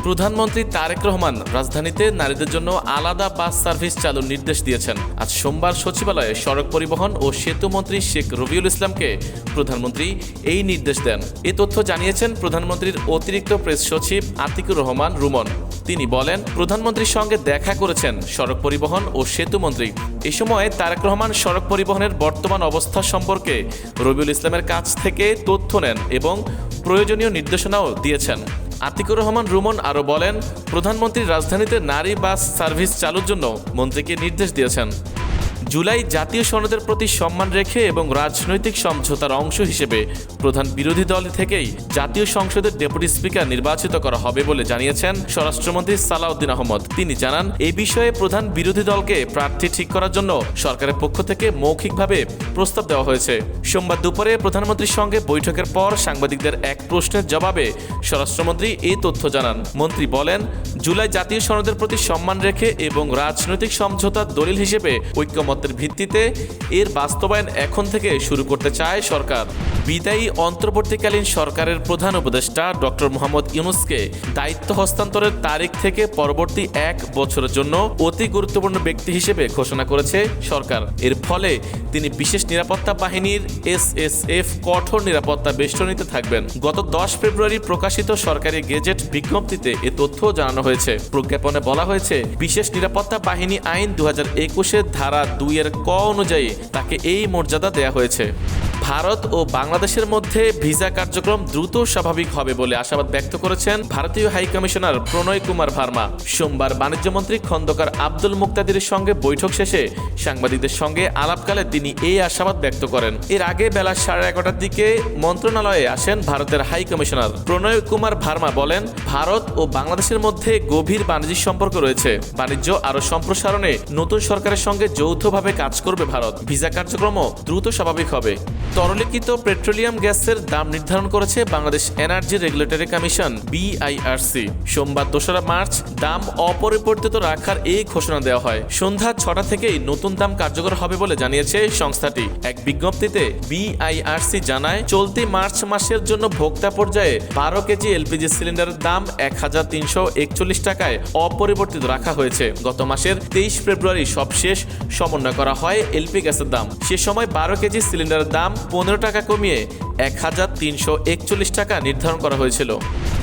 প্রধানমন্ত্রী তারেক রহমান রাজধানীতে নারীদের জন্য আলাদা বাস সার্ভিস চালুর নির্দেশ দিয়েছেন। আজ সোমবার সচিবালয়ে সড়ক পরিবহন ও সেতু মন্ত্রী শেখ রবিউল ইসলামকে প্রধানমন্ত্রী এই নির্দেশ দেন। এ তথ্য জানিয়েছেন প্রধানমন্ত্রীর অতিরিক্ত প্রেস সচিব আতিকুর রহমান রুমন। তিনি বলেন, প্রধানমন্ত্রীর সঙ্গে দেখা করেছেন সড়ক পরিবহন ও সেতু মন্ত্রী। এ সময় তারেক রহমান সড়ক পরিবহনের বর্তমান অবস্থা সম্পর্কে রবিউল ইসলামের কাছ থেকে তথ্য নেন এবং প্রয়োজনীয় নির্দেশনাও দিয়েছেন। আতিকুর রহমান রুমন আরও বলেন, প্রধানমন্ত্রী রাজধানীতে নারী বাস সার্ভিস চালুর জন্য মন্ত্রীকে নির্দেশ দিয়েছেন। জুলাই জাতীয় সনদের প্রতি সম্মান রেখে এবং রাজনৈতিক সমঝোতার অংশ হিসেবে প্রধান বিরোধী দল থেকেই জাতীয় সংসদের ডেপুটি স্পিকার নির্বাচিত করা হবে বলে জানিয়েছেন স্বরাষ্ট্রমন্ত্রী সালাউদ্দিন আহমদ। তিনি জানান, এই বিষয়ে প্রধান বিরোধী দলকে প্রার্থী ঠিক করার জন্য সরকারের পক্ষ থেকে মৌখিকভাবে প্রস্তাব দেওয়া হয়েছে। সোমবার দুপুরে প্রধানমন্ত্রীর সঙ্গে বৈঠকের পর সাংবাদিকদের এক প্রশ্নের জবাবে স্বরাষ্ট্রমন্ত্রী এই তথ্য জানান। মন্ত্রী বলেন, জুলাই জাতীয় সনদের প্রতি সম্মান রেখে এবং রাজনৈতিক সমঝোতার দলিল হিসেবে ঐক্যমতের ভিত্তিতে এর বাস্তবায়ন এখন থেকে শুরু করতে চায় সরকার। বিদায়ী অন্তর্বর্তীকালীন সরকারের প্রধান উপদেষ্টা ডক্টর মোহাম্মদ ইউনূসকে দায়িত্ব হস্তান্তরের তারিখ থেকে পরবর্তী 1 বছরের জন্য অতি গুরুত্বপূর্ণ ব্যক্তি হিসেবে ঘোষণা করেছে সরকার। এর ফলে তিনি বিশেষ নিরাপত্তা বাহিনীর SSF কঠোর নিরাপত্তা বেষ্টনীতে থাকবেন। গত 10 ফেব্রুয়ারি প্রকাশিত সরকারি গেজেট বিজ্ঞপ্তিতে এ তথ্য জানানো হয়েছে। প্রজ্ঞাপনে বলা হয়েছে, বিশেষ নিরাপত্তা বাহিনী আইন 2021-এর ধারা 2-এর ক অনুযায়ী তাকে এই মর্যাদা দেয়া হয়েছে। ভারত ও বাংলাদেশের মধ্যে ভিসা কার্যক্রম দ্রুত স্বাভাবিক হবে বলে আশাবাদ ব্যক্ত করেছেন ভারতীয় হাই কমিশনার প্রণয় কুমার ভার্মা। সোমবার বাণিজ্যমন্ত্রী খন্দকার আব্দুল মুক্তাদিরের সঙ্গে বৈঠক শেষে সাংবাদিকদের সঙ্গে আলাপকালে তিনি এই আশাবাদ ব্যক্ত করেন। এর আগে বেলা 11:30টার দিকে মন্ত্রণালয়ে আসেন ভারতের হাই কমিশনার প্রণয় কুমার ভার্মা। বলেন, ভারত ও বাংলাদেশের মধ্যে গভীর বাণিজ্যিক সম্পর্ক রয়েছে। বাণিজ্য আরও সম্প্রসারণে নতুন সরকারের সঙ্গে যৌথভাবে কাজ করবে ভারত। ভিসা কার্যক্রমও দ্রুত স্বাভাবিক হবে। তরলীকৃত পেট্রোলিয়াম গ্যাসের দাম নির্ধারণ করেছে Bangladesh energy regulatory commission BIRC। সোমবার 2রা মার্চ দাম অপরিবর্তিত রাখার এই ঘোষণা দেওয়া হয়। সন্ধ্যা 6টা থেকেই নতুন দাম কার্যকর হবে বলে জানিয়েছে সংস্থাটি। এক বিজ্ঞপ্তিতে BIRC জানায়, চলতি মার্চ মাসের জন্য ভোক্তা পর্যায়ে 12 কেজি LPG সিলিন্ডারের দাম 1341 টাকায় অপরিবর্তিত রাখা হয়েছে। গত মাসের 23 ফেব্রুয়ারি সবশেষ সমন্বয় করা হয় LP গ্যাসের দাম। সে সময় 12 কেজি সিলিন্ডারের দাম 15 টাকা কমিয়ে 1341 টাকা নির্ধারণ করা হয়েছিল।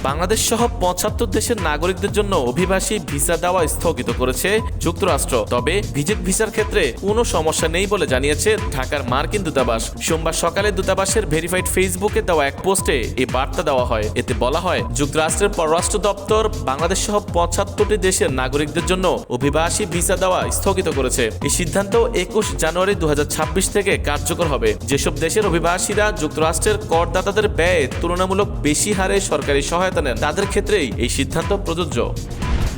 বাংলাদেশ সহ 75 দেশের নাগরিকদের জন্য অভিবাসী ভিসা দেওয়া স্থগিত করেছে যুক্তরাষ্ট্র। তবে ভিজিট ভিসার ক্ষেত্রে কোনো সমস্যা নেই বলে জানিয়েছে ঢাকার মার্কিন দূতাবাস। সোমবার সকালে দূতাবাসের ভেরিফাইড ফেসবুকে দেওয়া এক পোস্টে এই বার্তা দেওয়া হয়। এতে বলা হয়, যুক্তরাষ্ট্রের পররাষ্ট্র দপ্তর বাংলাদেশ সহ 75টি দেশের নাগরিকদের জন্য অভিবাসী ভিসা দেওয়া স্থগিত করেছে। এই সিদ্ধান্ত 21 জানুয়ারি 2026 থেকে কার্যকর হবে। যেসব দেশের অভিবাসীরা যুক্তরাষ্ট্রের করদাতাদের ব্যয়ে তুলনামূলক বেশি হারে সরকারি সহায়তা নেন, তাদের ক্ষেত্রেই এই সিদ্ধান্ত প্রযোজ্য।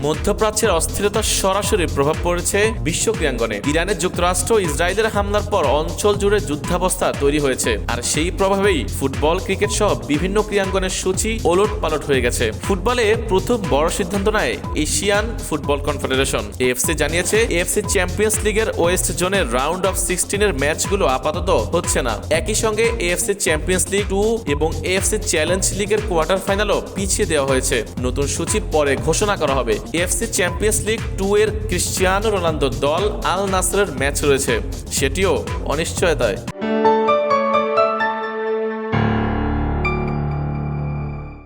মধ্যপ্রাচ্যের অস্থিরতার সরাসরি প্রভাব পড়েছে বিশ্ব ক্রীড়াঙ্গনে। ইরানে যুক্তরাষ্ট্র ইসরায়েলের হামলার পর অঞ্চল জুড়ে যুদ্ধাবস্থা তৈরি হয়েছে। আর সেই প্রভাবেই ফুটবল, ক্রিকেট সহ বিভিন্ন ক্রীড়াঙ্গনের সূচি ওলট পালট হয়ে গেছে। ফুটবলে প্রথম বড় সিদ্ধান্ত নেয় এশিয়ান ফুটবল কনফেডারেশন। AFC জানিয়েছে, AFC চ্যাম্পিয়ন্স লিগের ওয়েস্ট জোনের রাউন্ড অফ 16-এর ম্যাচগুলো আপাতত হচ্ছে না। একই সঙ্গে AFC চ্যাম্পিয়ন্স লিগ 2 এবং AFC চ্যালেঞ্জ লিগের কোয়ার্টার ফাইনালও পিছিয়ে দেওয়া হয়েছে। নতুন সূচি পরে ঘোষণা করা হবে। AFC চ্যাম্পিয়ন্স লিগ 2 এর ক্রিশ্চিয়ানো রোনালদোর দল আল নাসরের ম্যাচ রয়েছে, সেটিও অনিশ্চয়তায়।